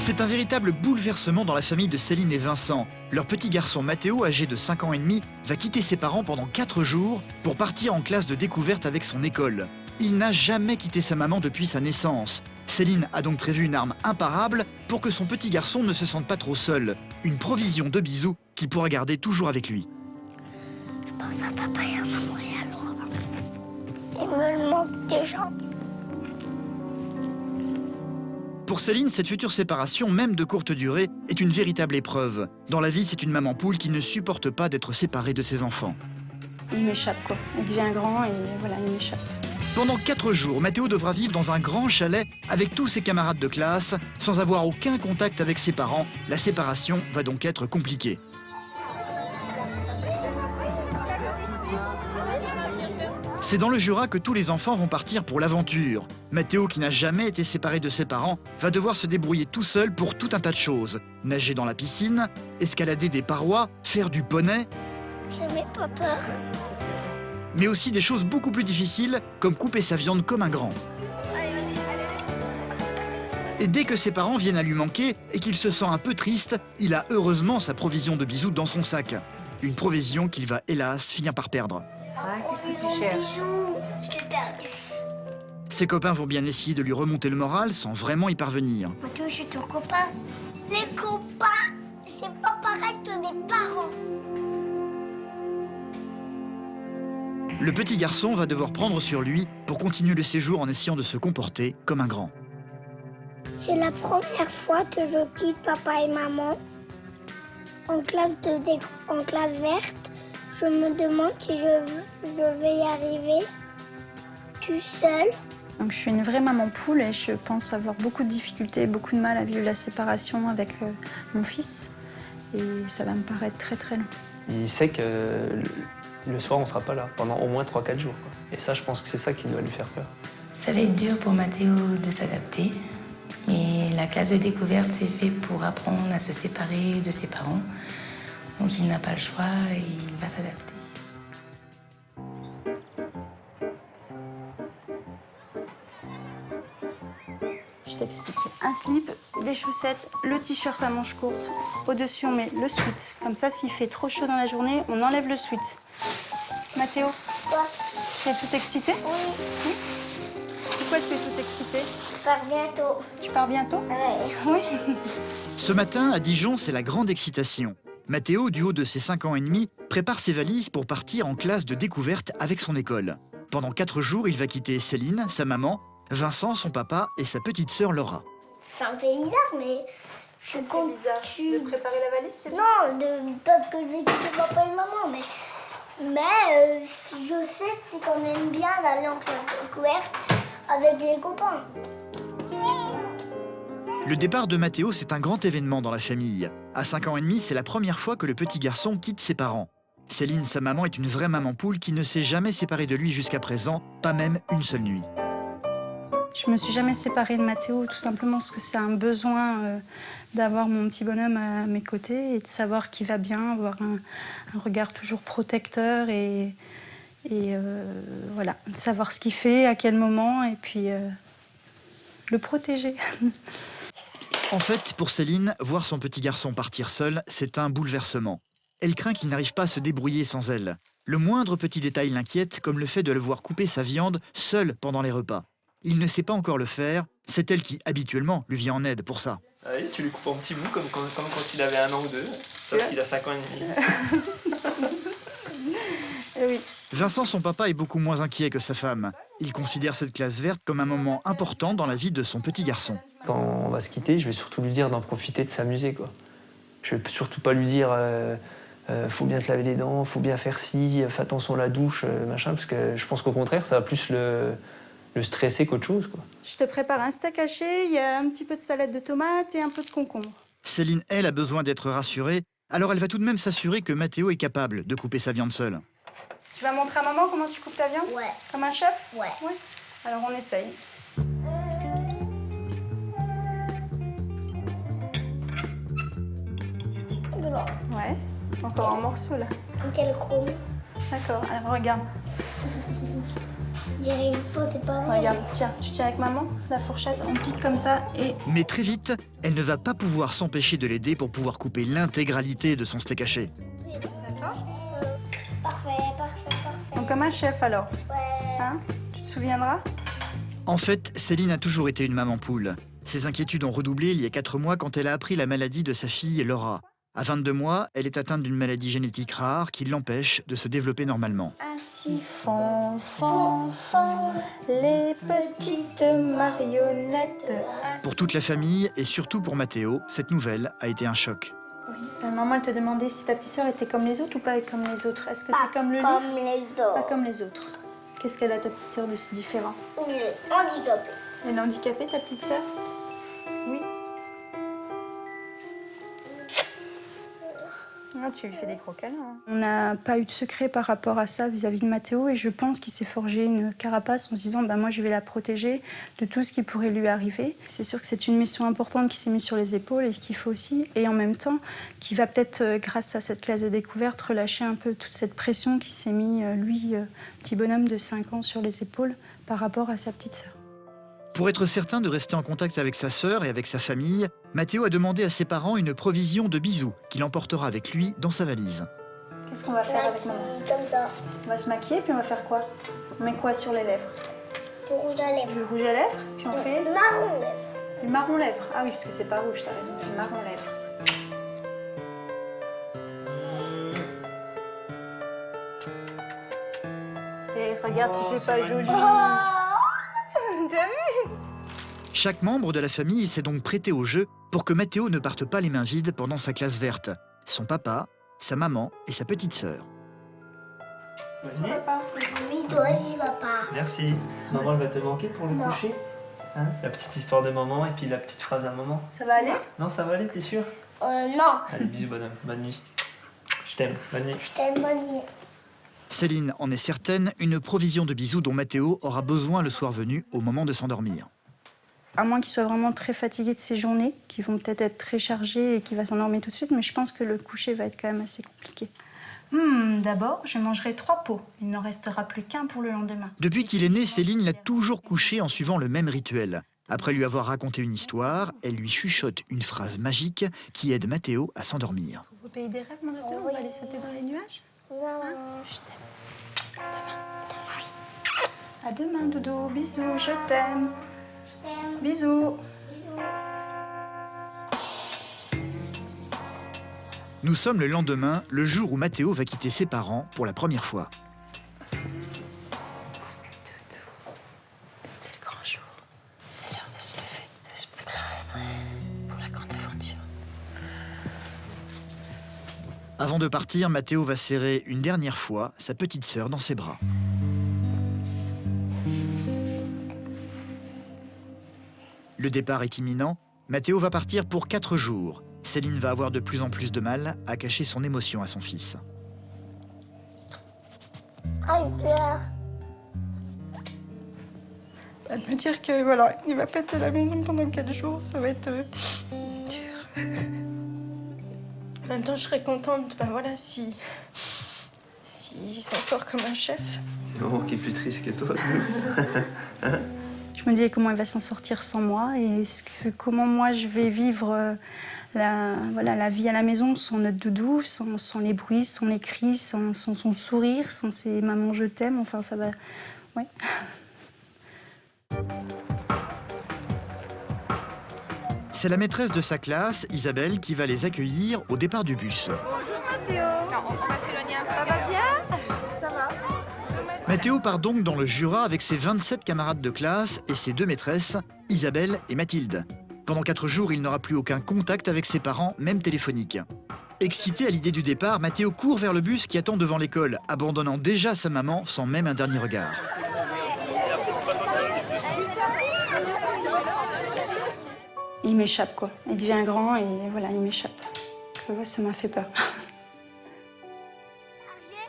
C'est un véritable bouleversement dans la famille de Céline et Vincent. Leur petit garçon Mathéo, âgé de 5 ans et demi, va quitter ses parents pendant 4 jours pour partir en classe de découverte avec son école. Il n'a jamais quitté sa maman depuis sa naissance. Céline a donc prévu une arme imparable pour que son petit garçon ne se sente pas trop seul. Une provision de bisous qu'il pourra garder toujours avec lui. Je pense à papa et à maman et à Laura. Il me manque déjà. Pour Céline, cette future séparation, même de courte durée, est une véritable épreuve. Dans la vie, c'est une maman poule qui ne supporte pas d'être séparée de ses enfants. Il m'échappe, quoi. Il devient grand et voilà, il m'échappe. Pendant 4 jours, Mathéo devra vivre dans un grand chalet avec tous ses camarades de classe, sans avoir aucun contact avec ses parents. La séparation va donc être compliquée. C'est dans le Jura que tous les enfants vont partir pour l'aventure. Mathéo, qui n'a jamais été séparé de ses parents, va devoir se débrouiller tout seul pour tout un tas de choses. Nager dans la piscine, escalader des parois, faire du poney, Je n'ai pas peur. mais aussi des choses beaucoup plus difficiles, comme couper sa viande comme un grand. Et dès que ses parents viennent à lui manquer et qu'il se sent un peu triste, il a heureusement sa provision de bisous dans son sac. Une provision qu'il va hélas finir par perdre. Bisous, je l'ai perdu. Ses copains vont bien essayer de lui remonter le moral sans vraiment y parvenir. Mathéo, je suis ton copain. Les copains, c'est pas pareil que des parents. Le petit garçon va devoir prendre sur lui pour continuer le séjour en essayant de se comporter comme un grand. C'est la première fois que je quitte papa et maman en classe verte. Je me demande si je vais y arriver tout seul. Donc je suis une vraie maman poule et je pense avoir beaucoup de difficultés, beaucoup de mal à vivre la séparation avec mon fils. Et ça va me paraître très très long. Il sait que le soir, on ne sera pas là pendant au moins 3-4 jours, quoi. Et ça, je pense que c'est ça qui doit lui faire peur. Ça va être dur pour Mathéo de s'adapter. Mais la classe de découverte, c'est fait pour apprendre à se séparer de ses parents. Donc il n'a pas le choix et il va s'adapter. Je t'explique. Un slip, des chaussettes, le t-shirt à manches courtes. Au-dessus, on met le sweat. Comme ça, s'il fait trop chaud dans la journée, on enlève le sweat. Mathéo, Quoi? tu es tout excité? Oui, Pourquoi tu es tout excité? je pars bientôt. Tu pars bientôt? Ouais. Oui. Ce matin, à Dijon, c'est la grande excitation. Mathéo, du haut de ses 5 ans et demi, prépare ses valises pour partir en classe de découverte avec son école. Pendant 4 jours, il va quitter Céline, sa maman, Vincent, son papa, et sa petite sœur Laura. C'est un peu bizarre, mais je C'est compte. bizarre. De préparer la valise, c'est Non, parce que je vais quitter papa et maman, mais je sais que c'est quand même bien d'aller en classe de découverte avec les copains. Le départ de Mathéo, c'est un grand événement dans la famille. À 5 ans et demi, c'est la première fois que le petit garçon quitte ses parents. Céline, sa maman, est une vraie maman poule qui ne s'est jamais séparée de lui jusqu'à présent, pas même une seule nuit. Je me suis jamais séparée de Mathéo, tout simplement parce que c'est un besoin d'avoir mon petit bonhomme à mes côtés et de savoir qu'il va bien, avoir un regard toujours protecteur et voilà, de savoir ce qu'il fait, à quel moment et puis le protéger. En fait, pour Céline, voir son petit garçon partir seul, c'est un bouleversement. Elle craint qu'il n'arrive pas à se débrouiller sans elle. Le moindre petit détail l'inquiète, comme le fait de le voir couper sa viande seul pendant les repas. Il ne sait pas encore le faire, c'est elle qui, habituellement, lui vient en aide pour ça. Ah oui, tu lui coupes en petits bouts comme quand il avait 1 an ou 2, sauf qu'il a 5 ans et demi. Et oui. Vincent, son papa, est beaucoup moins inquiet que sa femme. Il considère cette classe verte comme un moment important dans la vie de son petit garçon. Quand on va se quitter, je vais surtout lui dire d'en profiter, de s'amuser, quoi. Je vais surtout pas lui dire faut bien te laver les dents, faut bien faire ci, fais attention à la douche, machin, parce que je pense qu'au contraire, ça va plus le stresser qu'autre chose, quoi. Je te prépare un steak haché, il y a un petit peu de salade de tomates et un peu de concombre. Céline, elle, a besoin d'être rassurée, alors elle va tout de même s'assurer que Mathéo est capable de couper sa viande seule. Tu vas montrer à maman comment tu coupes ta viande? Ouais. Comme un chef? Ouais. Alors on essaye. Voilà. Ouais. Encore un morceau là. Quel chrome. D'accord, alors regarde. J'y arrive pas, c'est pas vrai. Regarde, tiens, tu tiens avec maman, la fourchette, on pique comme ça et... Mais très vite, elle ne va pas pouvoir s'empêcher de l'aider pour pouvoir couper l'intégralité de son steak haché. D'accord. Parfait, parfait, parfait. Donc comme un chef alors, Ouais. hein? Tu te souviendras? En fait, Céline a toujours été une maman poule. Ses inquiétudes ont redoublé il y a 4 mois quand elle a appris la maladie de sa fille Laura. À 22 mois, elle est atteinte d'une maladie génétique rare qui l'empêche de se développer normalement. Ainsi font, les petites marionnettes. Pour toute la famille et surtout pour Mathéo, cette nouvelle a été un choc. Oui. Maman, elle te demandait si ta petite sœur était comme les autres ou pas comme les autres. Est-ce que c'est comme le Comme livre? les Pas autres. comme les autres. Qu'est-ce qu'elle a, ta petite sœur, de si différent? Il est handicapé. Elle est handicapée, ta petite sœur? Oui. Ah, tu lui fais des gros câlins. Hein. On n'a pas eu de secret par rapport à ça vis-à-vis de Mathéo et je pense qu'il s'est forgé une carapace en se disant moi je vais la protéger de tout ce qui pourrait lui arriver. C'est sûr que c'est une mission importante qui s'est mise sur les épaules et qu'il faut aussi, et en même temps qui va peut-être grâce à cette classe de découverte relâcher un peu toute cette pression qui s'est mis lui, petit bonhomme de 5 ans, sur les épaules par rapport à sa petite sœur. Pour être certain de rester en contact avec sa sœur et avec sa famille, Mathéo a demandé à ses parents une provision de bisous qu'il emportera avec lui dans sa valise. Qu'est-ce qu'on va faire avec maman? Comme ça. On va se maquiller puis on va faire quoi? On met quoi sur les lèvres? Le rouge à lèvres. Du rouge à lèvres, puis on fait Le marron lèvres. du marron lèvres. Ah oui, parce que c'est pas rouge, t'as raison, c'est le marron lèvres. Et regarde si c'est pas joli. T'as vu? Chaque membre de la famille s'est donc prêté au jeu pour que Mathéo ne parte pas les mains vides pendant sa classe verte. Son papa, sa maman et sa petite sœur. Papa. Oui, toi aussi, papa. Merci. Maman, elle va te manquer pour le Non. coucher, hein? La petite histoire de maman et puis la petite phrase à maman. Ça va aller? Non, ça va aller, t'es sûr? Non. Allez, bisous, bonhomme. Bonne nuit. Je t'aime. Bonne nuit. Je t'aime, bonne nuit. Céline en est certaine, une provision de bisous dont Mathéo aura besoin le soir venu au moment de s'endormir. À moins qu'il soit vraiment très fatigué de ses journées, qui vont peut-être être très chargées et qu'il va s'endormir tout de suite, mais je pense que le coucher va être quand même assez compliqué. D'abord, je mangerai 3 pots. Il n'en restera plus qu'un pour le lendemain. Depuis qu'il est né, Céline l'a toujours couché en suivant le même rituel. Après lui avoir raconté une histoire, elle lui chuchote une phrase magique qui aide Mathéo à s'endormir. Au pays des rêves, mon dodo, on va aller sauter dans les nuages? Non. Je t'aime. À demain, dodo. Bisous, je t'aime. Bisous. Nous sommes le lendemain, le jour où Mathéo va quitter ses parents pour la première fois. C'est le grand jour. C'est l'heure de se lever, de se préparer pour la grande aventure. Avant de partir, Mathéo va serrer une dernière fois sa petite sœur dans ses bras. Le départ est imminent. Mathéo va partir pour 4 jours. Céline va avoir de plus en plus de mal à cacher son émotion à son fils. Ah, il pleure. De me dire que voilà, il va pas être à la maison pendant 4 jours, ça va être dur. En même temps, je serais contente, s'il s'en sort comme un chef. C'est maman qui est plus triste que toi. Je me dis comment il va s'en sortir sans moi et comment moi je vais vivre la vie à la maison sans notre doudou, sans les bruits, sans les cris, sans son sourire, sans ses mamans je t'aime, enfin ça va... Ouais. C'est la maîtresse de sa classe, Isabelle, qui va les accueillir au départ du bus. Bonjour Mathéo. Non, on va s'éloigner un peu. Ça va bien? Ça va. Mathéo part donc dans le Jura avec ses 27 camarades de classe et ses 2 maîtresses, Isabelle et Mathilde. Pendant 4 jours, il n'aura plus aucun contact avec ses parents, même téléphonique. Excité à l'idée du départ, Mathéo court vers le bus qui attend devant l'école, abandonnant déjà sa maman sans même un dernier regard. Il m'échappe quoi, il devient grand et voilà, il m'échappe. Ça m'a fait peur.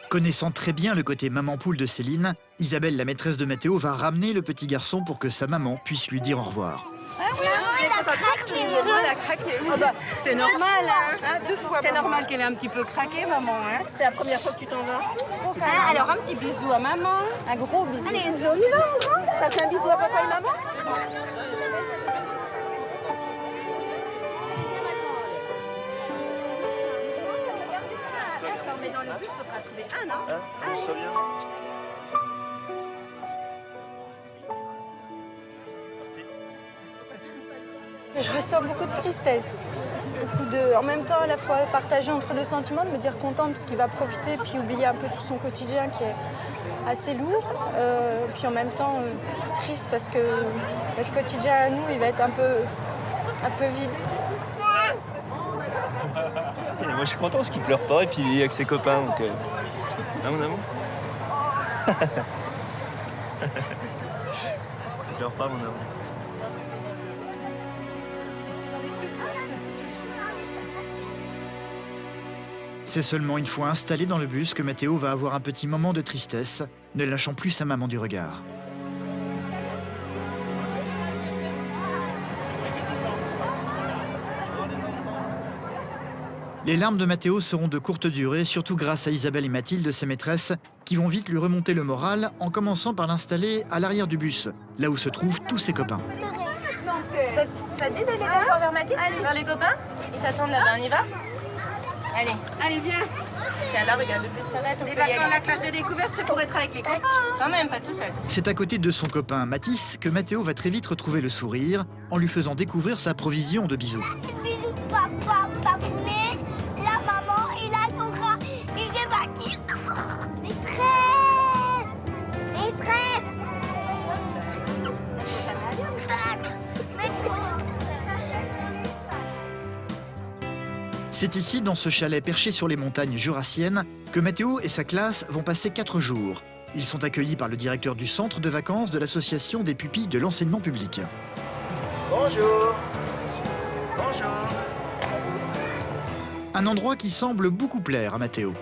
Connaissant très bien le côté maman poule de Céline, Isabelle, la maîtresse de Mathéo, va ramener le petit garçon pour que sa maman puisse lui dire au revoir. Maman, il a craqué. Maman, elle a craqué. Ah bah, c'est normal, hein. 2 fois. C'est normal qu'elle ait un petit peu craqué, maman. Hein. C'est la première fois que tu t'en vas. Alors, un petit bisou à maman. Un gros bisou. Allez, Enzo, on y va, on va. T'as fait un bisou à papa et maman? Mais dans le bus, il faudra trouver un, non? Ça vient. Je ressens beaucoup de tristesse. En même temps, à la fois partagée entre 2 sentiments, de me dire contente parce qu'il va profiter puis oublier un peu tout son quotidien qui est assez lourd. Puis en même temps, triste parce que notre quotidien à nous, il va être un peu vide. Et moi je suis content parce qu'il pleure pas et puis il est avec ses copains. Donc, hein, mon amour? Il pleure pas, mon amour. C'est seulement une fois installé dans le bus que Mathéo va avoir un petit moment de tristesse, ne lâchant plus sa maman du regard. Les larmes de Mathéo seront de courte durée, surtout grâce à Isabelle et Mathilde, ses maîtresses, qui vont vite lui remonter le moral en commençant par l'installer à l'arrière du bus, là où se trouvent tous ses copains. Ça te dit d'aller t'asseoir vers Mathis, vers les copains? Ils t'attendent là-bas, on y va? Allez, viens. Tiens, là, regarde, le bus s'arrête, on peut y aller. La classe de découverte, c'est pour être avec les copains. Quand même, pas tout seul. C'est à côté de son copain Mathis que Mathéo va très vite retrouver le sourire en lui faisant découvrir sa provision de bisous. Bisous papa, papounet, la maman et la Laura. Et c'est parti. Maîtresse. C'est ici, dans ce chalet perché sur les montagnes jurassiennes, que Mathéo et sa classe vont passer 4 jours. Ils sont accueillis par le directeur du centre de vacances de l'association des pupilles de l'enseignement public. Bonjour. Bonjour. Un endroit qui semble beaucoup plaire à Mathéo.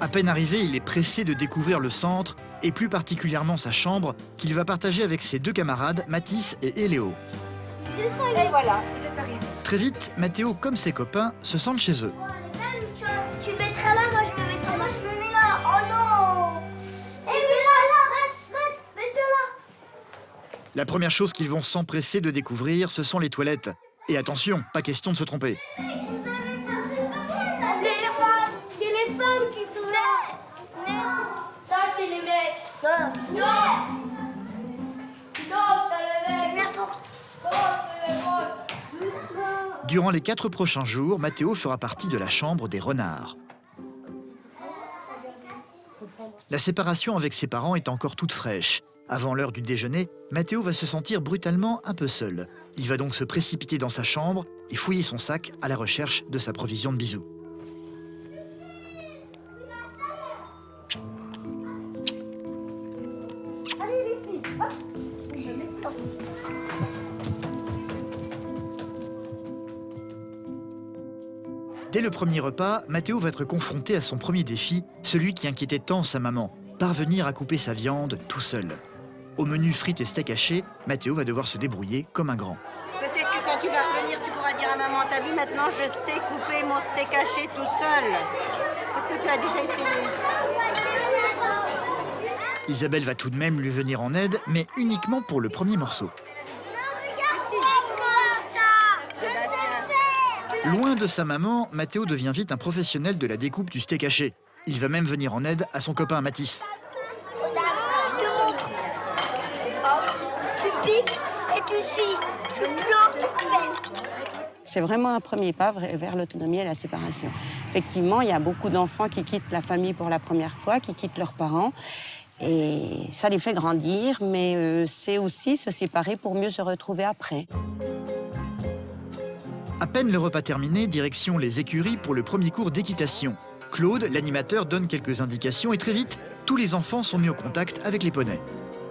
À peine arrivé, il est pressé de découvrir le centre et plus particulièrement sa chambre qu'il va partager avec ses 2 camarades, Mathis et Eléo. Et voilà, c'est arrivé. Très vite, Mathéo comme ses copains se sentent chez eux. Tu me mettras là, moi je me mets là. Oh non. Et mets-la là, mets-la là. La première chose qu'ils vont s'empresser de découvrir, ce sont les toilettes. Et attention, pas question de se tromper. C'est les femmes qui sont là. Ça, c'est les mecs. Non. C'est n'importe. Durant les 4 prochains jours, Mathéo fera partie de la chambre des renards. La séparation avec ses parents est encore toute fraîche. Avant l'heure du déjeuner, Mathéo va se sentir brutalement un peu seul. Il va donc se précipiter dans sa chambre et fouiller son sac à la recherche de sa provision de bisous. Dès le premier repas, Mathéo va être confronté à son premier défi, celui qui inquiétait tant sa maman, parvenir à couper sa viande tout seul. Au menu frites et steak hachés, Mathéo va devoir se débrouiller comme un grand. Peut-être que quand tu vas revenir, tu pourras dire à maman, t'as vu, maintenant je sais couper mon steak haché tout seul. Est-ce que tu as déjà essayé? Isabelle va tout de même lui venir en aide, mais uniquement pour le premier morceau. Loin de sa maman, Mathéo devient vite un professionnel de la découpe du steak haché. Il va même venir en aide à son copain Mathis. Je te montre. Hop, tu piques et tu scies. Tu plantes et tu fais. C'est vraiment un premier pas vers l'autonomie et la séparation. Effectivement, il y a beaucoup d'enfants qui quittent la famille pour la première fois, qui quittent leurs parents. Et ça les fait grandir, mais c'est aussi se séparer pour mieux se retrouver après. À peine le repas terminé, direction les écuries pour le premier cours d'équitation. Claude, l'animateur, donne quelques indications et très vite, tous les enfants sont mis au contact avec les poneys.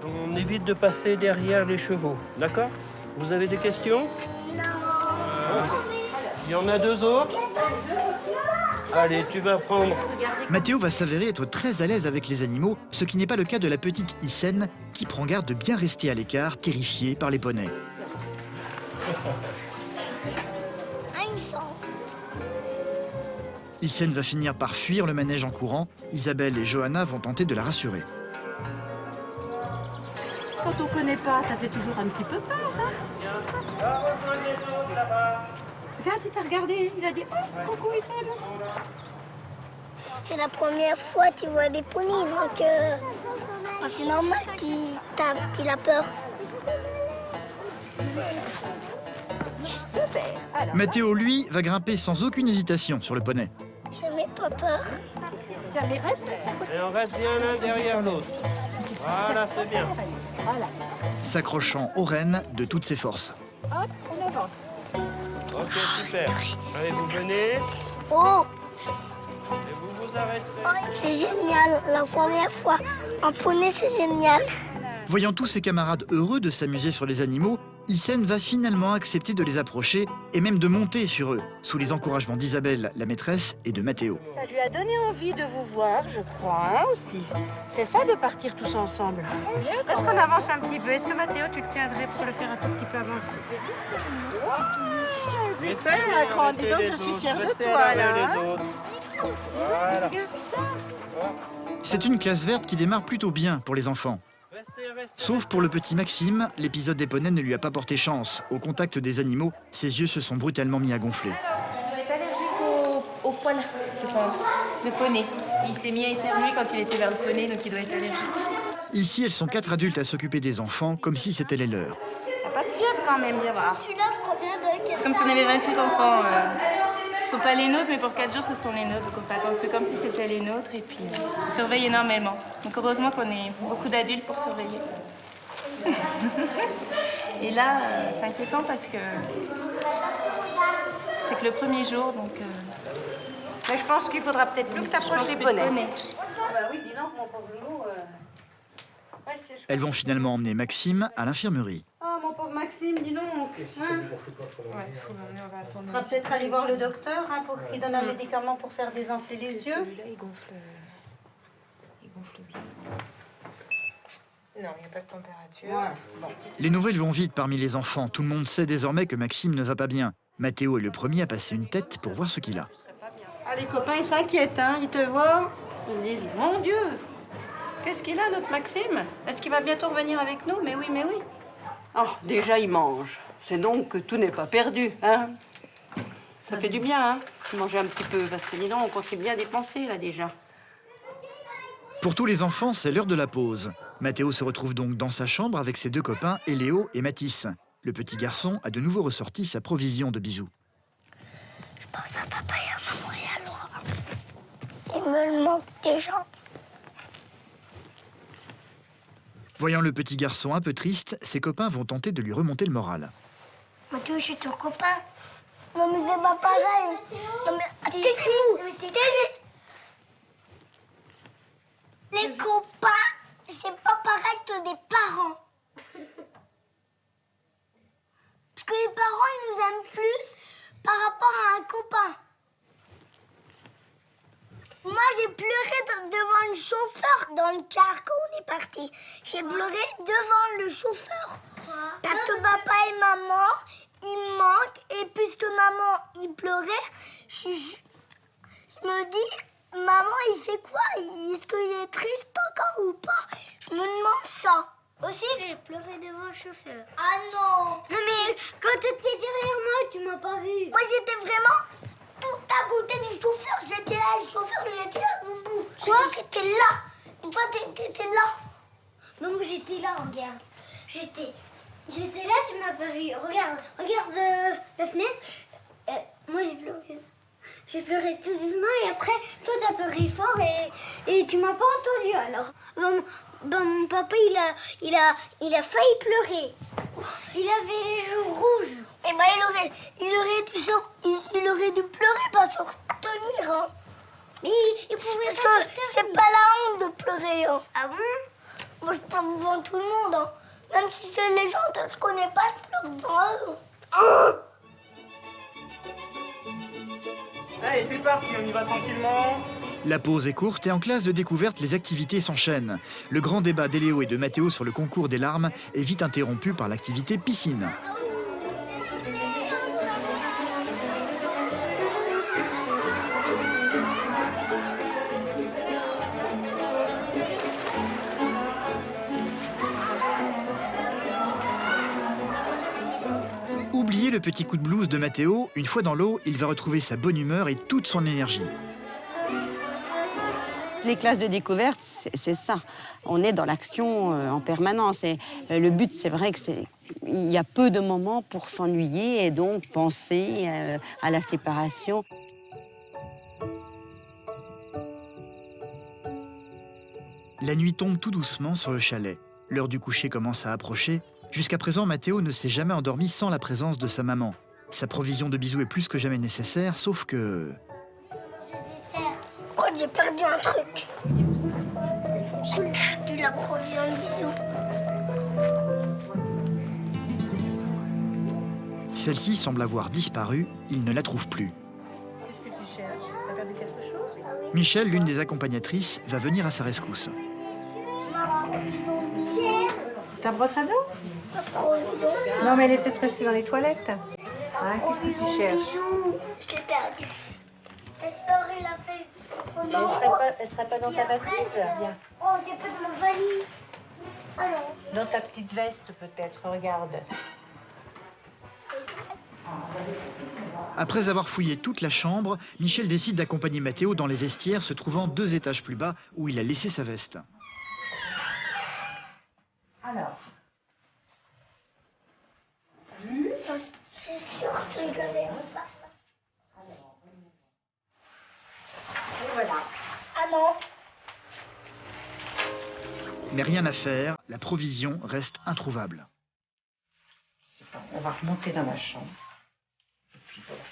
On évite de passer derrière les chevaux, d'accord? Vous avez des questions? Non. Il y en a 2 autres? Allez, tu vas prendre. Mathéo va s'avérer être très à l'aise avec les animaux, ce qui n'est pas le cas de la petite Hyacine, qui prend garde de bien rester à l'écart, terrifiée par les poneys. Ah, il me semble. Hissène va finir par fuir le manège en courant. Isabelle et Johanna vont tenter de la rassurer. Quand on connaît pas, ça fait toujours un petit peu peur. Hein? Regarde, il t'a regardé. Il a dit oh, coucou Hissène. C'est la première fois que tu vois des poneys, donc c'est normal qu'il a peur. Super. Alors, Mathéo, lui, va grimper sans aucune hésitation sur le poney. Je n'ai pas peur. Tiens, mais reste. Et on reste bien l'un derrière l'autre. Voilà, c'est bien. S'accrochant aux rênes de toutes ses forces. Hop, on avance. Ok, super. Allez, vous venez Oh, et vous vous arrêterez. oh, c'est génial, la première fois. En poney, c'est génial. Voyant tous ses camarades heureux de s'amuser sur les animaux, Hissène va finalement accepter de les approcher et même de monter sur eux, sous les encouragements d'Isabelle, la maîtresse, et de Mathéo. ça lui a donné envie de vous voir, je crois, hein, aussi. C'est ça de partir tous ensemble. Est-ce qu'on avance un petit peu? Est-ce que Mathéo, tu le tiendrais pour le faire un tout petit peu avancer? Laissez la grande, dis donc, les je suis autres. fière de Restez toi, à là, les hein. autres. Voilà. C'est une classe verte qui démarre plutôt bien pour les enfants. Sauf pour le petit Maxime, l'épisode des poneys ne lui a pas porté chance. Au contact des animaux, ses yeux se sont brutalement mis à gonfler. Il doit être allergique au poil, je pense, de poney. Il s'est mis à éternuer quand il était vers le poney, donc il doit être allergique. Ici, elles sont 4 adultes à s'occuper des enfants, comme si c'était les leurs. T'as pas de fièvre quand même, Yava. Celui-là, je crois bien de C'est comme si on avait 28 enfants. Ce ne sont pas les nôtres, mais pour 4 jours, ce sont les nôtres. Donc on fait attention comme si c'était les nôtres et puis on surveille énormément. Donc heureusement qu'on est beaucoup d'adultes pour surveiller. Et là, c'est inquiétant parce que c'est que le premier jour, donc... Mais je pense qu'il faudra peut-être plus que t'approches les poneys. Bah oui, dis donc, mon pauvre loulou. Elles vont finalement emmener Maxime à l'infirmerie. Oh, mon pauvre Maxime, dis donc. Hein? On va attendre. On va peut-être aller voir le docteur hein, pour qu'il donne un médicament pour faire désenfler les yeux. Celui-là, il gonfle bien. Non, il n'y a pas de température. Voilà. Bon. Les nouvelles vont vite parmi les enfants. Tout le monde sait désormais que Maxime ne va pas bien. Mathéo est le premier à passer une tête pour voir ce qu'il a. Ah, les copains, ils s'inquiètent, hein. Ils te voient, ils se disent, mon Dieu, qu'est-ce qu'il a, notre Maxime? Est-ce qu'il va bientôt revenir avec nous? Mais oui, mais oui. Oh, déjà, il mange. C'est donc que tout n'est pas perdu, hein. Ça fait du bien, hein, de manger un petit peu, parce que dis donc, on s'est bien dépensé, là, déjà. Pour tous les enfants, c'est l'heure de la pause. Mathéo se retrouve donc dans sa chambre avec ses 2 copains, Eléo et Mathis. Le petit garçon a de nouveau ressorti sa provision de bisous. Je pense à papa et à maman et à Laura. Il me le manque déjà. Voyant le petit garçon un peu triste, ses copains vont tenter de lui remonter le moral. Mathéo, je suis ton copain. Non, mais c'est pas pareil. Non, mais taisez-vous. Les copains, c'est pas pareil que des parents. Parce que les parents, ils nous aiment plus par rapport à un copain. Moi, j'ai pleuré devant le chauffeur dans le car quand on est parti. J'ai pleuré devant le chauffeur. Parce que papa et maman, ils me manquent. Et puisque maman, il pleurait, je me dis, maman, il fait quoi? Est-ce qu'il est triste encore ou pas? Je me demande ça. Aussi, j'ai pleuré devant le chauffeur. Ah non! Non mais quand t'étais derrière moi, tu m'as pas vu. Moi, j'étais vraiment tout à côté du chauffeur. J'étais là, le chauffeur, il était là au bout. Quoi? J'étais là. Et toi, t'étais là. Non, moi, j'étais là, regarde. J'étais là, tu m'as pas vu. Regarde la fenêtre. Moi, j'ai pleuré. J'ai pleuré tout doucement et après, toi, t'as pleuré fort et tu m'as pas entendu alors. Mon papa, il a failli pleurer. Il avait les joues rouges. Eh ben, il aurait dû pleurer, pas se retenir. Hein. Mais il pouvait parce que c'est pas la honte de pleurer. Hein. Ah bon? Moi, je pleure devant tout le monde. Hein. Même si c'est les gens que je connais pas, je pleure devant eux. Oh! Allez, c'est parti, on y va tranquillement. La pause est courte et en classe de découverte, les activités s'enchaînent. Le grand débat d'Eléo et de Mathéo sur le concours des larmes est vite interrompu par l'activité piscine. oublier le petit coup de blues de Mathéo, une fois dans l'eau, il va retrouver sa bonne humeur et toute son énergie. Les classes de découverte, c'est ça. On est dans l'action en permanence. Et le but, c'est vrai que il y a peu de moments pour s'ennuyer et donc penser à la séparation. La nuit tombe tout doucement sur le chalet. L'heure du coucher commence à approcher. Jusqu'à présent, Mathéo ne s'est jamais endormi sans la présence de sa maman. Sa provision de bisous est plus que jamais nécessaire, sauf que... Pourquoi j'ai perdu un truc? J'ai perdu la provision de bisous. Celle-ci semble avoir disparu, il ne la trouve plus. Qu'est-ce que tu cherches? T'as perdu quelque chose? Michel, l'une des accompagnatrices, va venir à sa rescousse. Ta brosse à dents? La provision. Non, mais elle est peut-être restée dans les toilettes. Hein, qu'est-ce que tu cherches? Je l'ai perdue. Elle serait la feuille. Elle serait pas dans ta valise? Viens. Oh, j'ai pas de ma valise. Alors. Dans ta petite veste, peut-être, regarde. Après avoir fouillé toute la chambre, Michel décide d'accompagner Mathéo dans les vestiaires se trouvant 2 étages plus bas où il a laissé sa veste. Alors. C'est sûr que je vais pas. Et voilà. Ah non. Mais rien à faire, la provision reste introuvable. On va remonter dans ma chambre. Et puis voilà.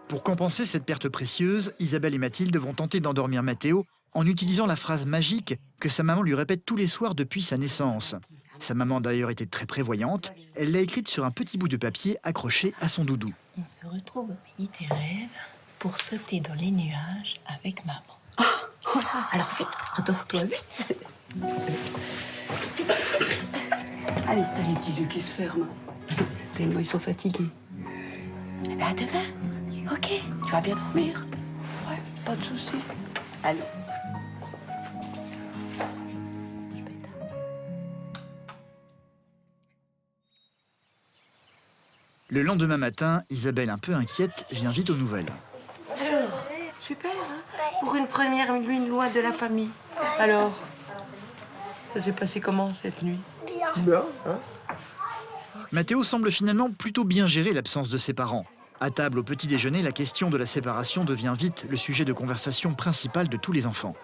Pour compenser cette perte précieuse, Isabelle et Mathilde vont tenter d'endormir Mathéo en utilisant la phrase magique que sa maman lui répète tous les soirs depuis sa naissance. Sa maman d'ailleurs était très prévoyante, elle l'a écrite sur un petit bout de papier accroché à son doudou. On se retrouve au pays des rêves pour sauter dans les nuages avec maman. Alors vite, endors-toi vite. Allez, dis-le qu'ils se ferment. Tellement ils sont fatigués. Eh bien, à demain. Ok. Tu vas bien dormir? Ouais, pas de soucis. Allez. Le lendemain matin, Isabelle, un peu inquiète, vient vite aux nouvelles. Alors, super, hein? Pour une première nuit loin de la famille. Alors, ça s'est passé comment cette nuit? Bien, hein? Mathéo semble finalement plutôt bien gérer l'absence de ses parents. À table au petit déjeuner, la question de la séparation devient vite le sujet de conversation principal de tous les enfants.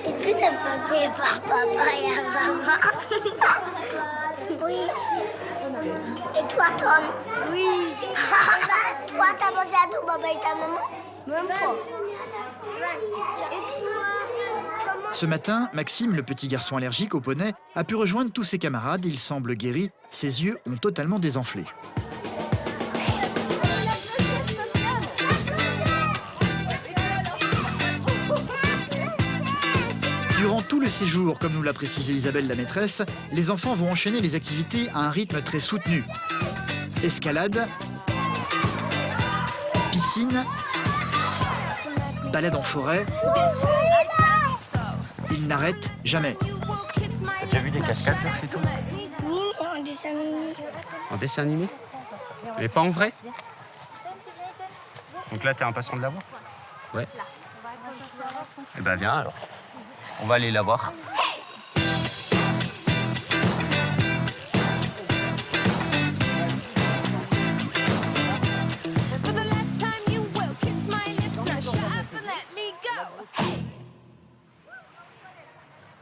Est-ce que t'as passé par papa et maman? Oui. Et toi, Tom? Oui. Toi, t'as pensé à ton papa et ta maman? Même pas. Ce matin, Maxime, le petit garçon allergique au poney, a pu rejoindre tous ses camarades. Il semble guéri. Ses yeux ont totalement désenflé. Durant tout le séjour, comme nous l'a précisé Isabelle la maîtresse, les enfants vont enchaîner les activités à un rythme très soutenu. Escalade, piscine, balade en forêt. Ils n'arrêtent jamais. T'as déjà vu des cascades, c'est tout? Oui, en dessin animé. En dessin animé? Mais pas en vrai? Donc là, t'es impatient de la voir? Ouais. Eh ben viens alors. On va aller la voir.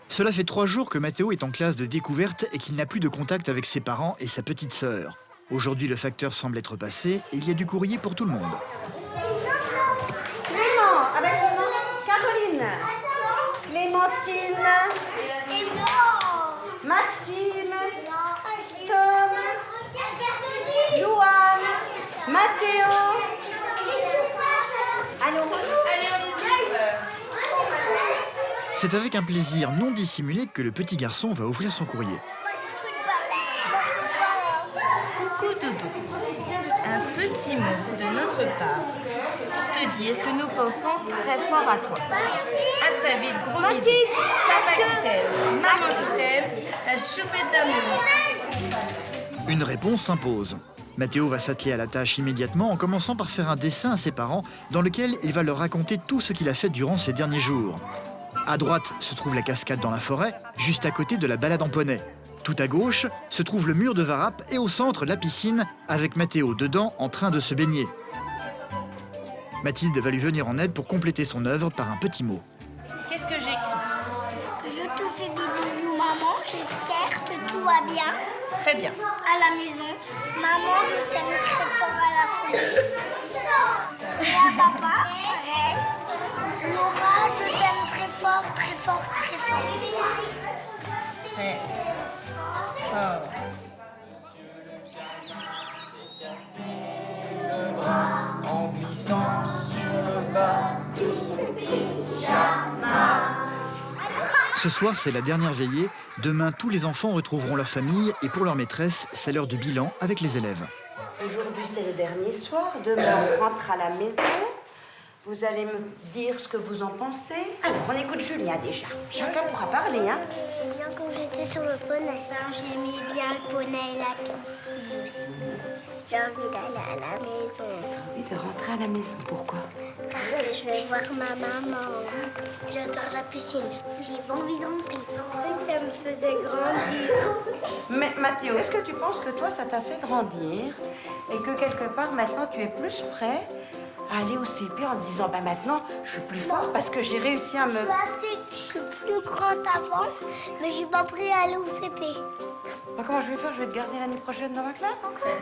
Cela fait 3 jours que Mathéo est en classe de découverte et qu'il n'a plus de contact avec ses parents et sa petite sœur. Aujourd'hui, le facteur semble être passé et il y a du courrier pour tout le monde. Clément, avec Caroline, Clémentine, Maxime, Tom, Louane, Mathéo. Allez, on C'est avec un plaisir non dissimulé que le petit garçon va ouvrir son courrier. Coucou Doudou. Un petit mot de notre part pour te dire que nous pensons très fort à toi. À très vite, gros bisous. Papa qui t'aime, maman La choupette d'amour. Une réponse s'impose. Mathéo va s'atteler à la tâche immédiatement en commençant par faire un dessin à ses parents dans lequel il va leur raconter tout ce qu'il a fait durant ces derniers jours. À droite se trouve la cascade dans la forêt, juste à côté de la balade en poney. Tout à gauche se trouve le mur de Varap et au centre la piscine avec Mathéo dedans en train de se baigner. Mathilde va lui venir en aide pour compléter son œuvre par un petit mot. Qu'est-ce que j'écris? Je te fais des bisous, maman. J'espère que tout va bien. Très bien. À la maison. Maman, je t'aime très fort à la folie. Et à papa, pareil. Laura, je t'aime très fort, très fort, très fort. Très fort. En glissant sur le bas de son pyjama. Ce soir, c'est la dernière veillée. Demain, tous les enfants retrouveront leur famille et pour leur maîtresse, c'est l'heure du bilan avec les élèves. Aujourd'hui, c'est le dernier soir. Demain, on rentre à la maison. Vous allez me dire ce que vous en pensez. Alors, on écoute Julien déjà. Chacun pourra parler, hein. J'aimais bien quand j'étais sur le poney. J'aimais bien le poney et la piscine aussi. J'ai envie d'aller à la maison. Envie de rentrer à la maison, pourquoi? Parce que je vais voir ma maman. J'adore la piscine. J'ai pas envie d'entrer. Je pensais que ça me faisait grandir. Mais Mathéo, est-ce que tu penses que toi, ça t'a fait grandir et que quelque part, maintenant, tu es plus prêt à aller au CP en te disant, bah maintenant, je suis plus fort parce que j'ai réussi à me... Je suis plus grande avant, mais j'ai pas pris à aller au CP. Bah, comment je vais faire? Je vais te garder l'année prochaine dans ma classe encore.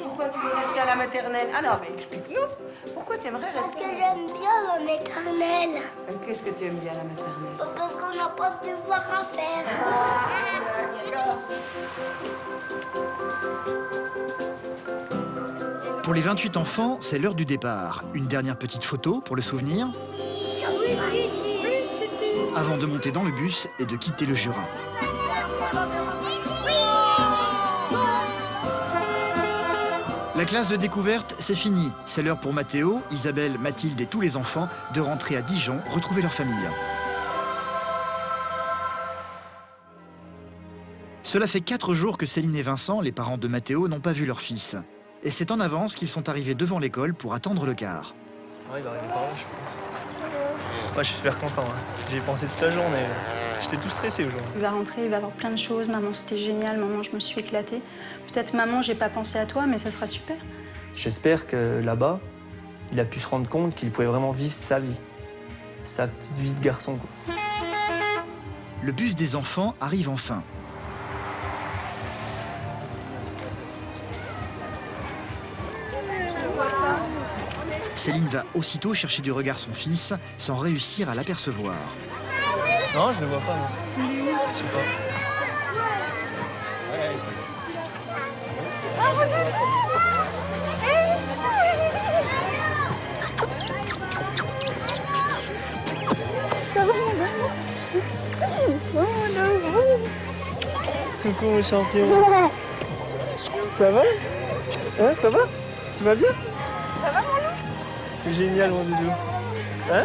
Pourquoi tu veux rester à la maternelle? Ah non, mais explique-nous. Pourquoi tu aimerais rester? Parce que j'aime bien la maternelle. Qu'est-ce que tu aimes bien à la maternelle? Parce qu'on n'a pas de devoir à faire. Pour les 28 enfants, c'est l'heure du départ. Une dernière petite photo pour le souvenir, avant de monter dans le bus et de quitter le Jura. La classe de découverte, c'est fini. C'est l'heure pour Mathéo, Isabelle, Mathilde et tous les enfants de rentrer à Dijon, retrouver leur famille. Cela fait 4 jours que Céline et Vincent, les parents de Mathéo, n'ont pas vu leur fils. Et c'est en avance qu'ils sont arrivés devant l'école pour attendre le car. Ouais, il va arriver par là, je pense. Moi, je suis super content. Hein. J'y ai pensé toute la journée. J'étais tout stressé aujourd'hui. Il va rentrer, il va avoir plein de choses. Maman, c'était génial. Maman, je me suis éclatée. Peut-être, maman, j'ai pas pensé à toi, mais ça sera super. J'espère que là-bas, il a pu se rendre compte qu'il pouvait vraiment vivre sa vie. Sa petite vie de garçon, quoi. Le bus des enfants arrive enfin. Céline va aussitôt chercher du regard son fils, sans réussir à l'apercevoir. Non, je ne le vois pas, non. Je sais pas. Ça va, mon amour? Coucou, mon champion. Ça va? Ouais, ça va? Tu vas bien? Ça va, mon loup? C'est génial, mon doudou. Hein?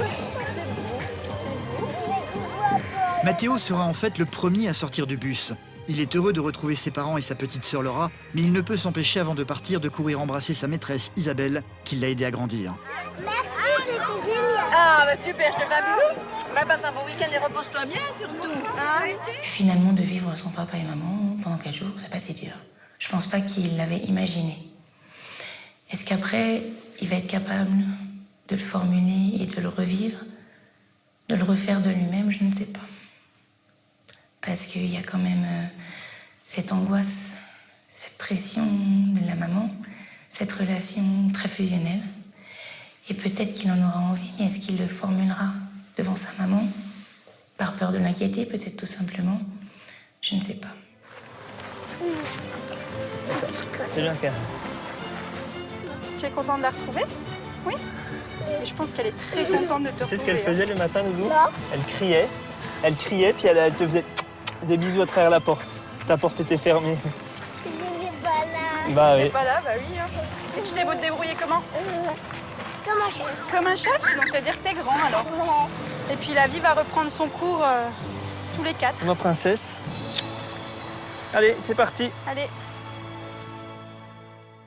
Mathéo sera en fait le premier à sortir du bus. Il est heureux de retrouver ses parents et sa petite sœur Laura, mais il ne peut s'empêcher avant de partir de courir embrasser sa maîtresse Isabelle, qui l'a aidé à grandir. Merci, c'était génial. Ah, bah super, je te fais un bisou. Bah, passe un bon week-end et repose-toi bien, surtout. Hein? Finalement, de vivre sans papa et maman pendant 4 jours, c'est pas si dur. Je pense pas qu'il l'avait imaginé. Est-ce qu'après, il va être capable de le formuler et de le revivre, de le refaire de lui-même? Je ne sais pas. Parce qu'il y a quand même cette angoisse, cette pression de la maman, cette relation très fusionnelle. Et peut-être qu'il en aura envie, mais est-ce qu'il le formulera devant sa maman? Par peur de l'inquiéter, peut-être tout simplement. Je ne sais pas. C'est bien, Ken. Tu es content de la retrouver? Oui? Et je pense qu'elle est très contente de te retrouver. Tu sais ce qu'elle faisait le matin, Doudou? Non. Elle criait, puis elle te faisait des bisous à travers la porte. Ta porte était fermée. Je n'étais pas là. Bah oui. T'es pas là, bah oui. Hein. Et tu t'es beau te débrouiller comment? Comme un chef. Comme un chef? Donc ça veut dire que t'es grand alors. Et puis la vie va reprendre son cours tous les 4. Ma princesse. Allez, c'est parti. Allez.